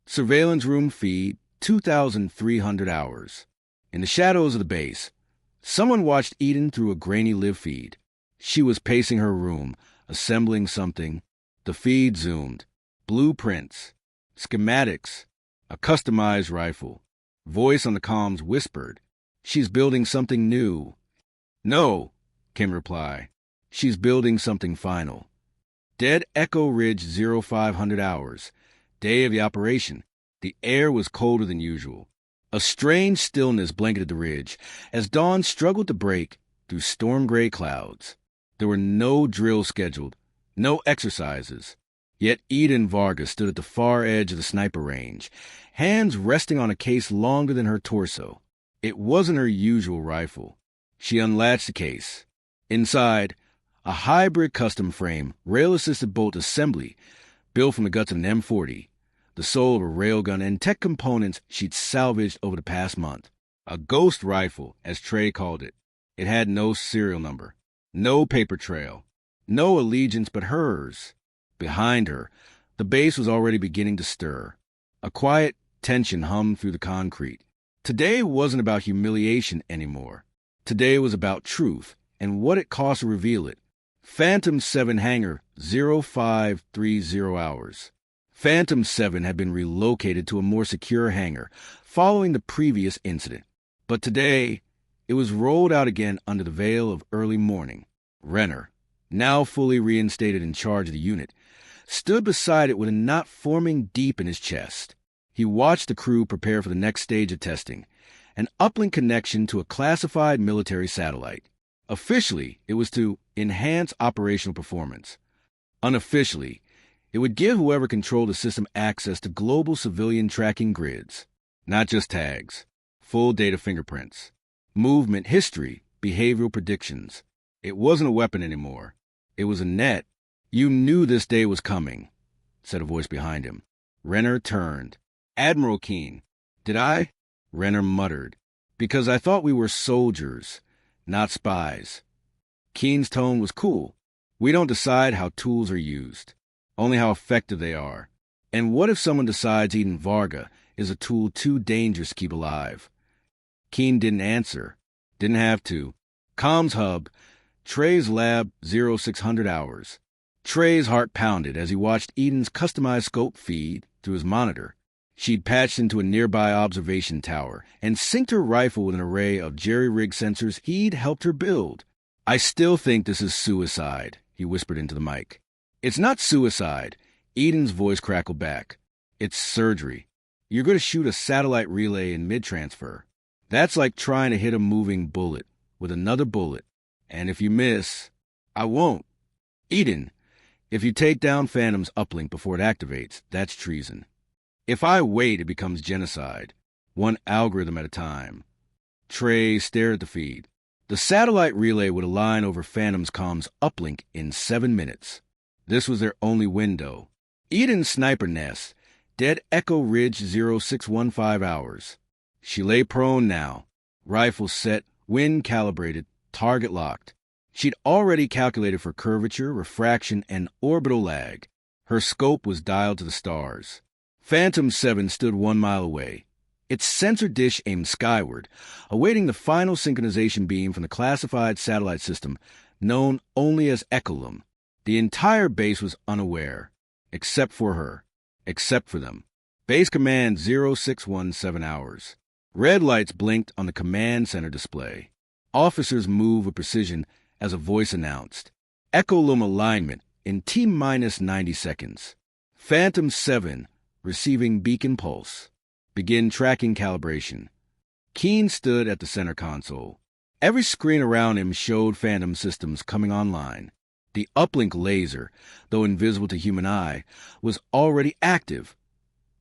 Surveillance room feed, 2,300 hours. In the shadows of the base, someone watched Eden through a grainy live feed. She was pacing her room, assembling something. The feed zoomed. Blueprints. Schematics. A customized rifle. Voice on the comms whispered, "She's building something new." "No," came reply. "She's building something final." Dead Echo Ridge 0500 hours. Day of the operation. The air was colder than usual. A strange stillness blanketed the ridge as dawn struggled to break through storm-gray clouds. There were no drills scheduled, no exercises. Yet Eden Vargas stood at the far edge of the sniper range, hands resting on a case longer than her torso. It wasn't her usual rifle. She unlatched the case. Inside, a hybrid custom frame, rail-assisted bolt assembly, built from the guts of an M40, the soul of a railgun and tech components she'd salvaged over the past month. A ghost rifle, as Trey called it. It had no serial number, no paper trail, no allegiance but hers. Behind her, the base was already beginning to stir. A quiet tension hummed through the concrete. Today wasn't about humiliation anymore. Today was about truth and what it cost to reveal it. Phantom 7 hangar, 0530 hours. Phantom 7 had been relocated to a more secure hangar following the previous incident. But today, it was rolled out again under the veil of early morning. Renner, now fully reinstated in charge of the unit, stood beside it with a knot forming deep in his chest. He watched the crew prepare for the next stage of testing, an uplink connection to a classified military satellite. Officially, it was to enhance operational performance. Unofficially, it would give whoever controlled the system access to global civilian tracking grids. Not just tags, full data fingerprints, movement history, behavioral predictions. It wasn't a weapon anymore. It was a net. "You knew this day was coming," said a voice behind him. Renner turned. "Admiral Keene." "Did I?" Renner muttered. "Because I thought we were soldiers, not spies." Keene's tone was cool. "We don't decide how tools are used, only how effective they are. And what if someone decides Eden Varga is a tool too dangerous to keep alive?" Keene didn't answer. Didn't have to. Comms hub, Trey's lab, 0600 hours. Trey's heart pounded as he watched Eden's customized scope feed through his monitor. She'd patched into a nearby observation tower and synced her rifle with an array of jerry-rig sensors he'd helped her build. "I still think this is suicide," he whispered into the mic. "It's not suicide," Eden's voice crackled back. "It's surgery. You're going to shoot a satellite relay in mid-transfer. That's like trying to hit a moving bullet with another bullet. And if you miss, I won't. Eden, if you take down Phantom's uplink before it activates, that's treason. If I wait, it becomes genocide. One algorithm at a time." Trey stared at the feed. The satellite relay would align over Phantom's comms uplink in 7 minutes. This was their only window. Eden's sniper nest, Dead Echo Ridge 0615 hours. She lay prone now, rifle set, wind calibrated, target locked. She'd already calculated for curvature, refraction, and orbital lag. Her scope was dialed to the stars. Phantom 7 stood 1 mile away, its sensor dish aimed skyward, awaiting the final synchronization beam from the classified satellite system known only as Echolum. The entire base was unaware, except for her, except for them. Base command 0617 hours. Red lights blinked on the command center display. Officers moved with precision as a voice announced, "Echolum alignment in T-minus 90 seconds. Phantom 7 receiving beacon pulse. Begin tracking calibration." Keene stood at the center console. Every screen around him showed Phantom systems coming online. The uplink laser, though invisible to human eye, was already active,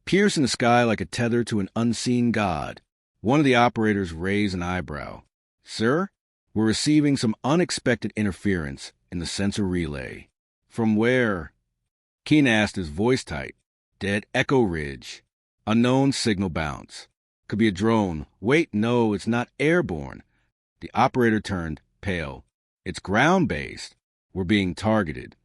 piercing the sky like a tether to an unseen god. One of the operators raised an eyebrow. Sir, we're receiving some unexpected interference in the sensor relay. From where? Keen asked, his voice tight. Dead Echo Ridge. Unknown signal bounce. Could be a drone. Wait, no, it's not airborne. The operator turned pale. It's ground-based. We're being targeted.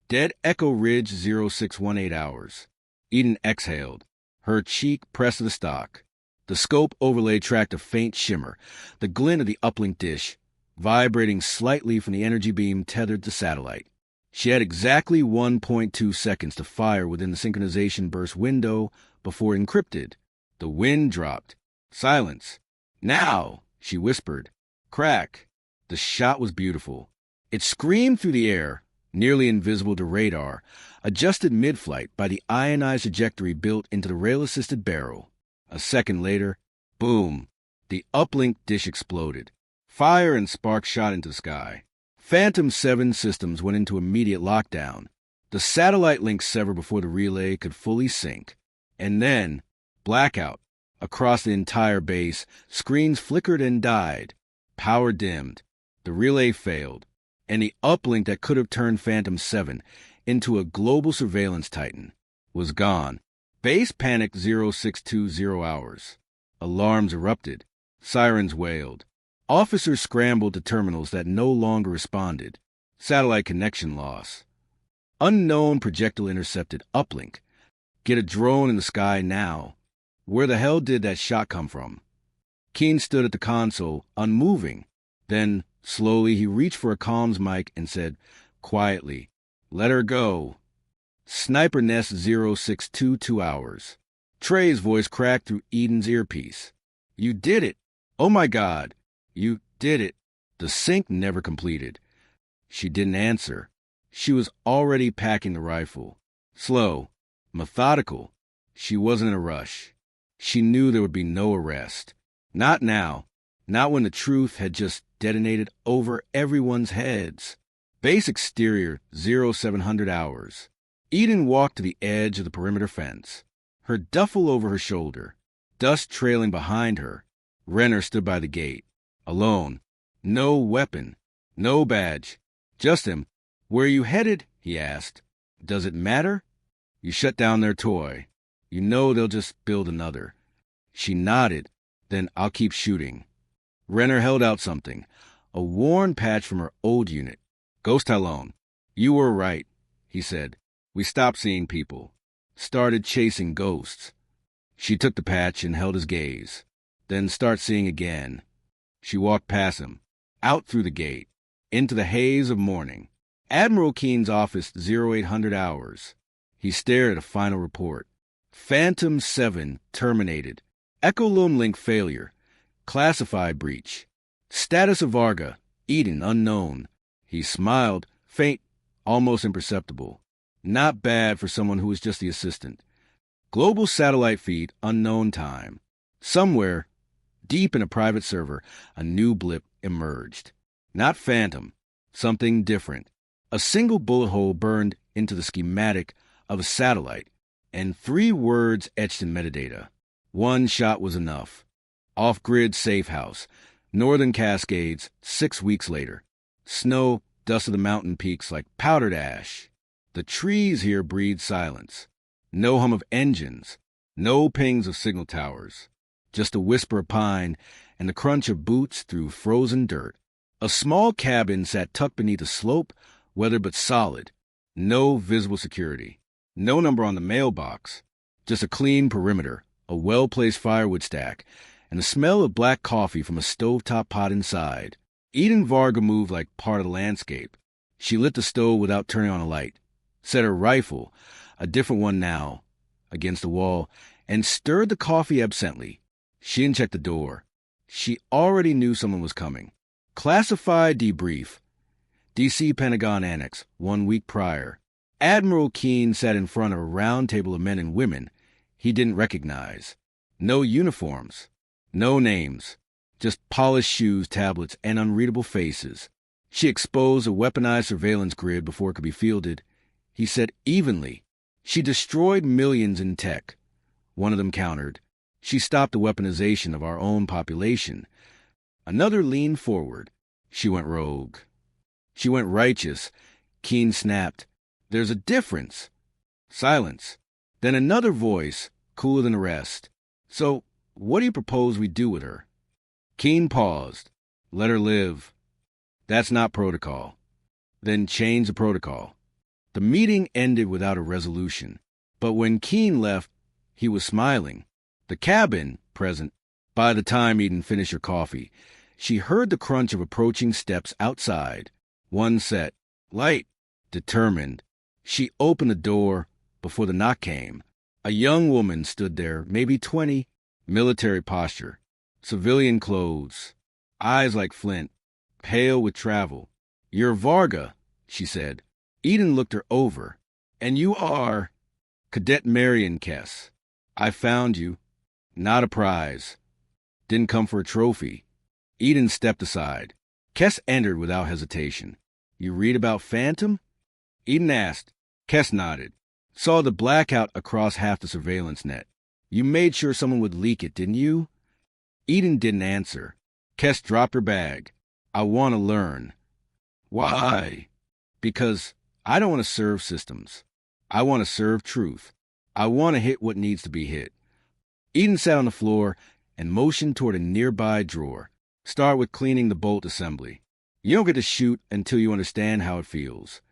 Dead Echo Ridge 0618 hours. Eden exhaled. Her cheek pressed to the stock. The scope overlay tracked a faint shimmer, the glint of the uplink dish, vibrating slightly from the energy beam tethered to satellite. She had exactly 1.2 seconds to fire within the synchronization burst window before encrypted. The wind dropped. Silence. Now, she whispered. Crack. The shot was beautiful. It screamed through the air, nearly invisible to radar, adjusted mid-flight by the ionized trajectory built into the rail-assisted barrel. A second later, boom, the uplink dish exploded. Fire and sparks shot into the sky. Phantom 7 systems went into immediate lockdown. The satellite link severed before the relay could fully sync. And then, blackout. Across the entire base, screens flickered and died. Power dimmed. The relay failed. And the uplink that could have turned Phantom 7 into a global surveillance titan was gone. Base panicked 0620 hours. Alarms erupted. Sirens wailed. Officers scrambled to terminals that no longer responded. Satellite connection loss. Unknown projectile intercepted uplink. Get a drone in the sky now. Where the hell did that shot come from? Keen stood at the console, unmoving. Then, slowly, he reached for a comms mic and said, quietly, let her go. Sniper Nest 0622 hours. Trey's voice cracked through Eden's earpiece. You did it. Oh my God. You did it. The sync never completed. She didn't answer. She was already packing the rifle. Slow. Methodical. She wasn't in a rush. She knew there would be no arrest. Not now. Not when the truth had just detonated over everyone's heads. Base exterior 0700 hours. Eden walked to the edge of the perimeter fence. Her duffel over her shoulder. Dust trailing behind her. Renner stood by the gate. Alone. No weapon. No badge. Just him. Where are you headed? He asked. Does it matter? You shut down their toy. You know they'll just build another. She nodded. Then I'll keep shooting. Renner held out something. A worn patch from her old unit. Ghost Talon. You were right, he said. We stopped seeing people. Started chasing ghosts. She took the patch and held his gaze. Then start seeing again. She walked past him. Out through the gate. Into the haze of morning. Admiral Keen's office 0800 hours. He stared at a final report. Phantom 7 terminated. Echolome link failure. Classified breach. Status of Varga. Eden unknown. He smiled, faint, almost imperceptible. Not bad for someone who was just the assistant. Global satellite feed unknown time. Somewhere, deep in a private server, a new blip emerged. Not Phantom. Something different. A single bullet hole burned into the schematic of a satellite, and 3 words etched in metadata. One shot was enough. Off-grid safe house. Northern Cascades, 6 weeks later. Snow dusted the mountain peaks like powdered ash. The trees here breathed silence. No hum of engines. No pings of signal towers. Just a whisper of pine and the crunch of boots through frozen dirt. A small cabin sat tucked beneath a slope, weathered but solid. No visible security. No number on the mailbox. Just a clean perimeter, a well-placed firewood stack, and the smell of black coffee from a stovetop pot inside. Eden Varga moved like part of the landscape. She lit the stove without turning on a light, set her rifle, a different one now, against the wall, and stirred the coffee absently. She didn't check the door. She already knew someone was coming. Classified debrief. D.C. Pentagon Annex, 1 week prior. Admiral Keen sat in front of a round table of men and women he didn't recognize. No uniforms. No names. Just polished shoes, tablets, and unreadable faces. She exposed a weaponized surveillance grid before it could be fielded. He said evenly. She destroyed millions in tech. One of them countered. She stopped the weaponization of our own population. Another leaned forward. She went rogue. She went righteous. Keen snapped. There's a difference. Silence. Then another voice, cooler than the rest. So, what do you propose we do with her? Keen paused. Let her live. That's not protocol. Then change the protocol. The meeting ended without a resolution. But when Keen left, he was smiling. The cabin, present. By the time Eden finished her coffee, she heard the crunch of approaching steps outside. One set. Light. Determined. She opened the door before the knock came. A young woman stood there, maybe 20, military posture, civilian clothes, eyes like flint, pale with travel. You're Varga, she said. Eden looked her over. And you are Cadet Marion Kess. I found you. Not a prize. Didn't come for a trophy. Eden stepped aside. Kess entered without hesitation. You read about Phantom? Eden asked. Kess nodded. Saw the blackout across half the surveillance net. You made sure someone would leak it, didn't you? Eden didn't answer. Kess dropped her bag. I want to learn. Why? Because I don't want to serve systems. I want to serve truth. I want to hit what needs to be hit. Eden sat on the floor and motioned toward a nearby drawer. Start with cleaning the bolt assembly. You don't get to shoot until you understand how it feels.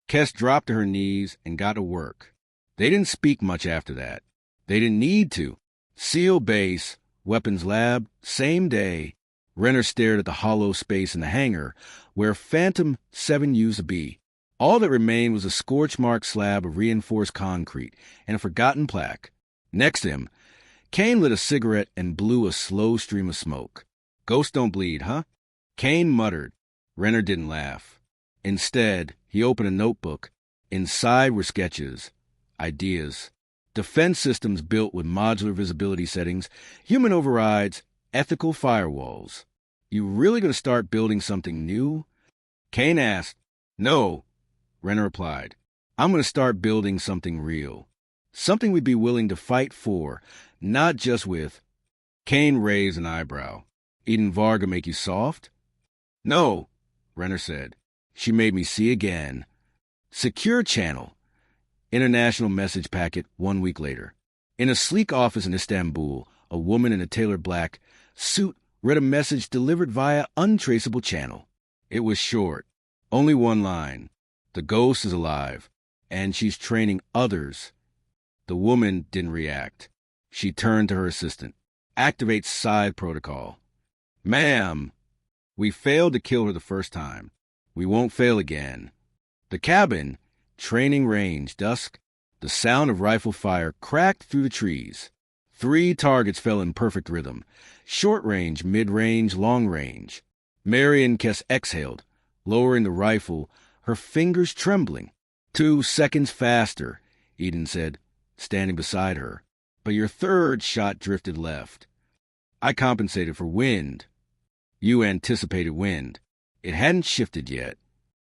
Kess dropped to her knees and got to work. They didn't speak much after that. They didn't need to. SEAL base, weapons lab, same day. Renner stared at the hollow space in the hangar where Phantom 7 used to be. All that remained was a scorch-marked slab of reinforced concrete and a forgotten plaque. Next to him, Kane lit a cigarette and blew a slow stream of smoke. Ghosts don't bleed, huh? Kane muttered. Renner didn't laugh. Instead, he opened a notebook. Inside were sketches, ideas, defense systems built with modular visibility settings, human overrides, ethical firewalls. You really going to start building something new? Kane asked. No, Renner replied. I'm going to start building something real. Something we'd be willing to fight for, not just with. Kane raised an eyebrow. Eden Varga make you soft? No, Renner said. She made me see again. Secure channel. International message packet 1 week later. In a sleek office in Istanbul, a woman in a tailored black suit read a message delivered via untraceable channel. It was short. Only one line. The ghost is alive, and she's training others. The woman didn't react. She turned to her assistant. Activate side protocol. Ma'am, we failed to kill her the first time. We won't fail again. The cabin, training range, dusk. The sound of rifle fire cracked through the trees. 3 targets fell in perfect rhythm. Short range, mid-range, long range. Marion Kess exhaled, lowering the rifle, her fingers trembling. 2 seconds faster, Eden said, standing beside her. But your third shot drifted left. I compensated for wind. You anticipated wind. It hadn't shifted yet.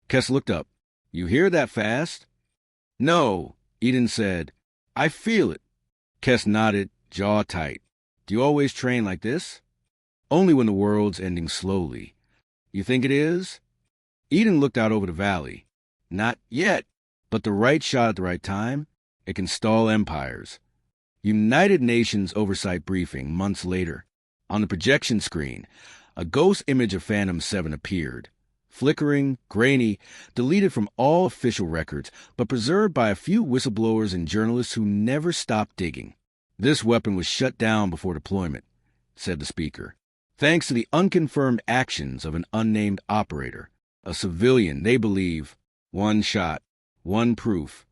Kess looked up. You hear that fast? No, Eden said. I feel it. Kess nodded, jaw tight. Do you always train like this? Only when the world's ending slowly. You think it is? Eden looked out over the valley. Not yet, but the right shot at the right time, it can stall empires. United Nations oversight briefing months later. On the projection screen, a ghost image of Phantom 7 appeared. Flickering, grainy, deleted from all official records, but preserved by a few whistleblowers and journalists who never stopped digging. This weapon was shut down before deployment, said the speaker, thanks to the unconfirmed actions of an unnamed operator, a civilian they believe. 1 shot, 1 proof.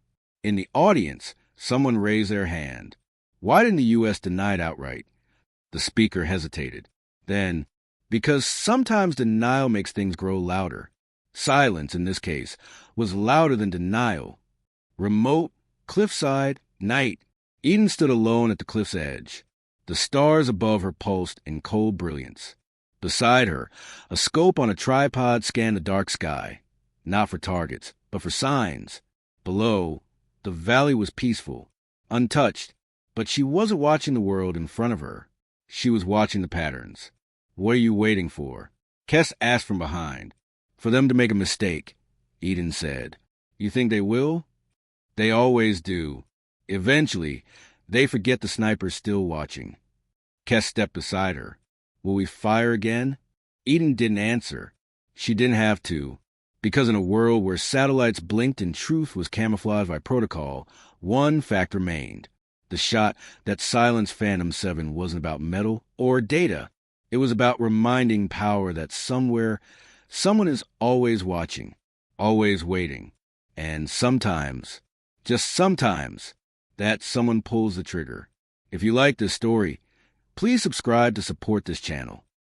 In the audience, someone raised their hand. Why didn't the U.S. deny it outright? The speaker hesitated. Then, because sometimes denial makes things grow louder. Silence, in this case, was louder than denial. Remote, cliffside, night. Eden stood alone at the cliff's edge. The stars above her pulsed in cold brilliance. Beside her, a scope on a tripod scanned the dark sky. Not for targets, but for signs. Below, the valley was peaceful, untouched, But she wasn't watching the world in front of her. She was watching the patterns. What are you waiting for? Kess asked from behind. For them to make a mistake, Eden said. You think they will? They always do. Eventually, they forget the sniper's still watching. Kess stepped beside her. Will we fire again? Eden didn't answer. She didn't have to. Because in a world where satellites blinked and truth was camouflaged by protocol, one fact remained. The shot that silenced Phantom 7 wasn't about metal or data. It was about reminding power that somewhere, someone is always watching, always waiting. And sometimes, just sometimes, that someone pulls the trigger. If you like this story, please subscribe to support this channel.